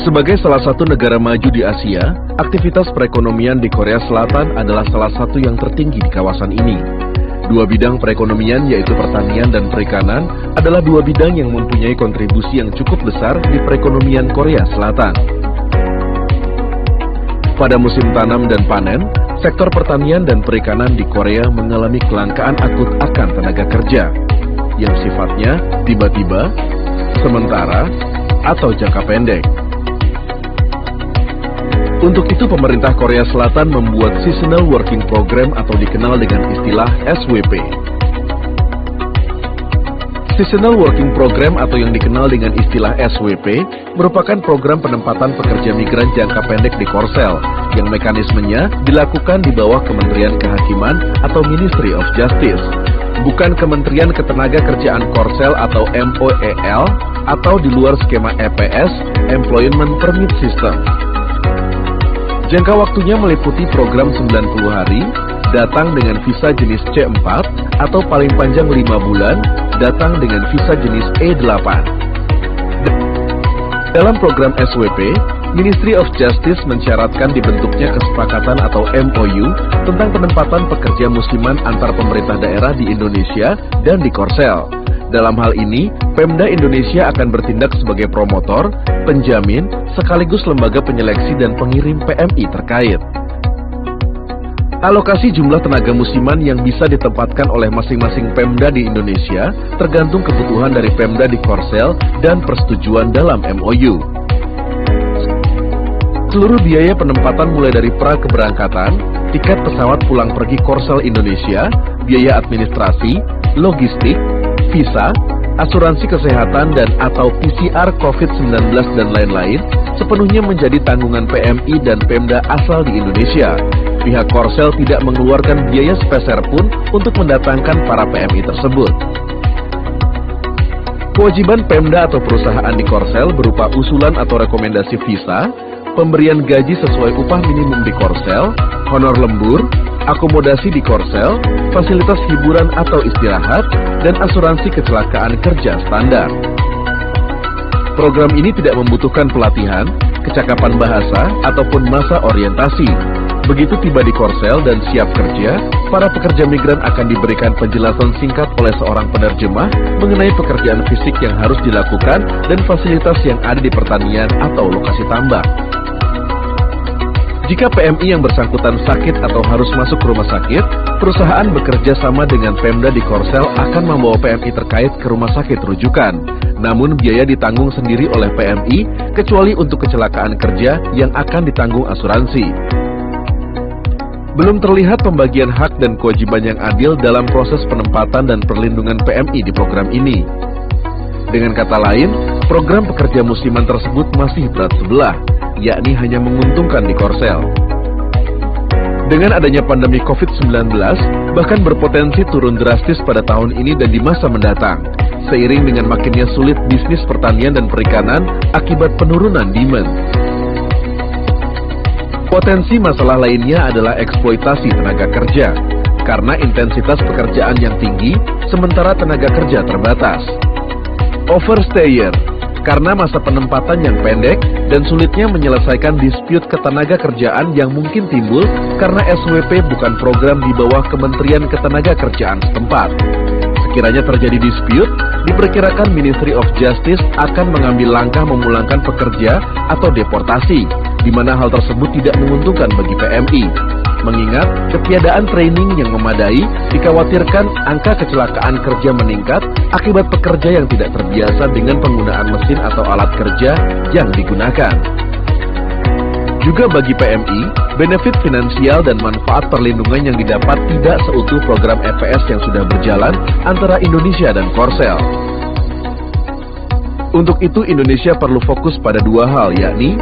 Sebagai salah satu negara maju di Asia, aktivitas perekonomian di Korea Selatan adalah salah satu yang tertinggi di kawasan ini. Dua bidang perekonomian yaitu pertanian dan perikanan adalah dua bidang yang mempunyai kontribusi yang cukup besar di perekonomian Korea Selatan. Pada musim tanam dan panen, sektor pertanian dan perikanan di Korea mengalami kelangkaan akut akan tenaga kerja, yang sifatnya tiba-tiba, sementara, atau jangka pendek. Untuk itu, pemerintah Korea Selatan membuat Seasonal Working Program atau dikenal dengan istilah SWP. Seasonal Working Program atau yang dikenal dengan istilah SWP merupakan program penempatan pekerja migran jangka pendek di Korsel yang mekanismenya dilakukan di bawah Kementerian Kehakiman atau Ministry of Justice, bukan Kementerian Ketenagakerjaan Korsel atau MOEL atau di luar skema EPS, Employment Permit System. Jangka waktunya meliputi program 90 hari, datang dengan visa jenis C4, atau paling panjang 5 bulan, datang dengan visa jenis E8. Dalam program SWP, Ministry of Justice mensyaratkan dibentuknya kesepakatan atau MOU tentang penempatan pekerja musiman antar pemerintah daerah di Indonesia dan di Korsel. Dalam hal ini, Pemda Indonesia akan bertindak sebagai promotor, penjamin, sekaligus lembaga penyeleksi dan pengirim PMI terkait. Alokasi jumlah tenaga musiman yang bisa ditempatkan oleh masing-masing Pemda di Indonesia tergantung kebutuhan dari Pemda di Korsel dan persetujuan dalam MOU. Seluruh biaya penempatan mulai dari pra-keberangkatan, tiket pesawat pulang pergi Korsel Indonesia, biaya administrasi, logistik, visa, asuransi kesehatan dan atau PCR COVID-19 dan lain-lain sepenuhnya menjadi tanggungan PMI dan Pemda asal di Indonesia. Pihak Korsel tidak mengeluarkan biaya sepeser pun untuk mendatangkan para PMI tersebut. Kewajiban Pemda atau perusahaan di Korsel berupa usulan atau rekomendasi visa, pemberian gaji sesuai upah minimum di Korsel, honor lembur, akomodasi di Korsel, fasilitas hiburan atau istirahat, dan asuransi kecelakaan kerja standar. Program ini tidak membutuhkan pelatihan, kecakapan bahasa, ataupun masa orientasi. Begitu tiba di Korsel dan siap kerja, para pekerja migran akan diberikan penjelasan singkat oleh seorang penerjemah mengenai pekerjaan fisik yang harus dilakukan dan fasilitas yang ada di pertanian atau lokasi tambak. Jika PMI yang bersangkutan sakit atau harus masuk ke rumah sakit, perusahaan bekerja sama dengan Pemda di Korsel akan membawa PMI terkait ke rumah sakit rujukan. Namun biaya ditanggung sendiri oleh PMI, kecuali untuk kecelakaan kerja yang akan ditanggung asuransi. Belum terlihat pembagian hak dan kewajiban yang adil dalam proses penempatan dan perlindungan PMI di program ini. Dengan kata lain, program pekerja musiman tersebut masih berat sebelah, yakni hanya menguntungkan di Korsel. Dengan adanya pandemi COVID-19, bahkan berpotensi turun drastis pada tahun ini dan di masa mendatang, seiring dengan makinnya sulit bisnis pertanian dan perikanan akibat penurunan demand. Potensi masalah lainnya adalah eksploitasi tenaga kerja, karena intensitas pekerjaan yang tinggi, sementara tenaga kerja terbatas. Overstayer, karena masa penempatan yang pendek dan sulitnya menyelesaikan dispute ketenaga kerjaan yang mungkin timbul karena SWP bukan program di bawah Kementerian Ketenagakerjaan setempat. Sekiranya terjadi dispute, diperkirakan Ministry of Justice akan mengambil langkah memulangkan pekerja atau deportasi, di mana hal tersebut tidak menguntungkan bagi PMI. Mengingat ketiadaan training yang memadai, dikhawatirkan angka kecelakaan kerja meningkat akibat pekerja yang tidak terbiasa dengan penggunaan mesin atau alat kerja yang digunakan. Juga bagi PMI, benefit finansial dan manfaat perlindungan yang didapat tidak seutuh program EPS yang sudah berjalan antara Indonesia dan Korsel. Untuk itu Indonesia perlu fokus pada dua hal, yakni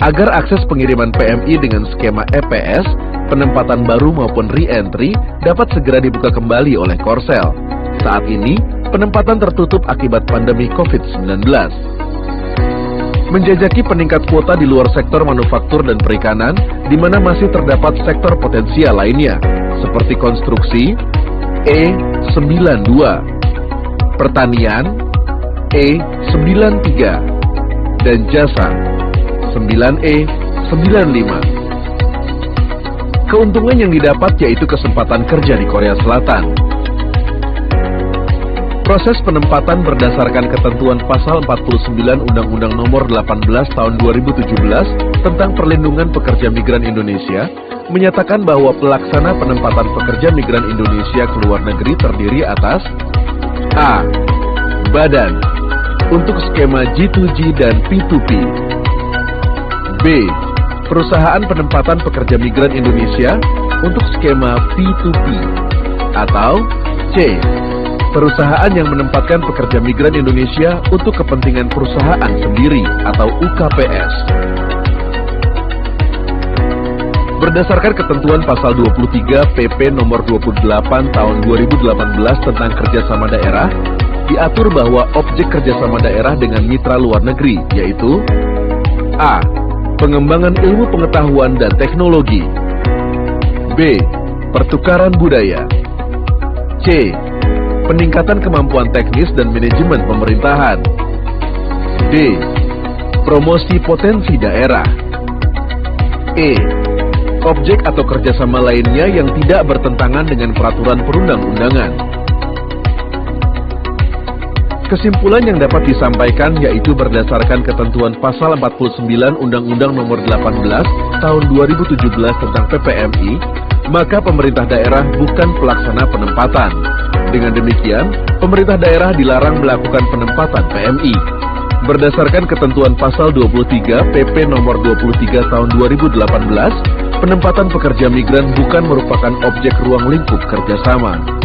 agar akses pengiriman PMI dengan skema EPS, penempatan baru maupun re-entry dapat segera dibuka kembali oleh Korsel. Saat ini, penempatan tertutup akibat pandemi COVID-19. Menjajaki peningkat kuota di luar sektor manufaktur dan perikanan, di mana masih terdapat sektor potensial lainnya, seperti konstruksi, E92, pertanian, E93, dan jasa, 9E, 95. Keuntungan yang didapat yaitu kesempatan kerja di Korea Selatan. Proses penempatan berdasarkan ketentuan pasal 49 Undang-Undang Nomor 18 Tahun 2017 tentang Perlindungan Pekerja Migran Indonesia menyatakan bahwa pelaksana penempatan pekerja migran Indonesia ke luar negeri terdiri atas A. Badan untuk skema G2G dan P2P. B. Perusahaan penempatan pekerja migran Indonesia untuk skema P2P. Atau C. Perusahaan yang menempatkan pekerja migran Indonesia untuk kepentingan perusahaan sendiri atau UKPS. Berdasarkan ketentuan pasal 23 PP nomor 28 tahun 2018 tentang kerjasama daerah, diatur bahwa objek kerjasama daerah dengan mitra luar negeri, yaitu A. Pengembangan ilmu pengetahuan dan teknologi. B. Pertukaran budaya. C. Peningkatan kemampuan teknis dan manajemen pemerintahan. D. Promosi potensi daerah. E. Objek atau kerjasama lainnya yang tidak bertentangan dengan peraturan perundang-undangan. Kesimpulan yang dapat disampaikan yaitu berdasarkan ketentuan pasal 49 Undang-Undang Nomor 18 Tahun 2017 tentang PPMI, maka pemerintah daerah bukan pelaksana penempatan. Dengan demikian, pemerintah daerah dilarang melakukan penempatan PMI. Berdasarkan ketentuan pasal 23 PP nomor 23 tahun 2018, penempatan pekerja migran bukan merupakan objek ruang lingkup kerjasama.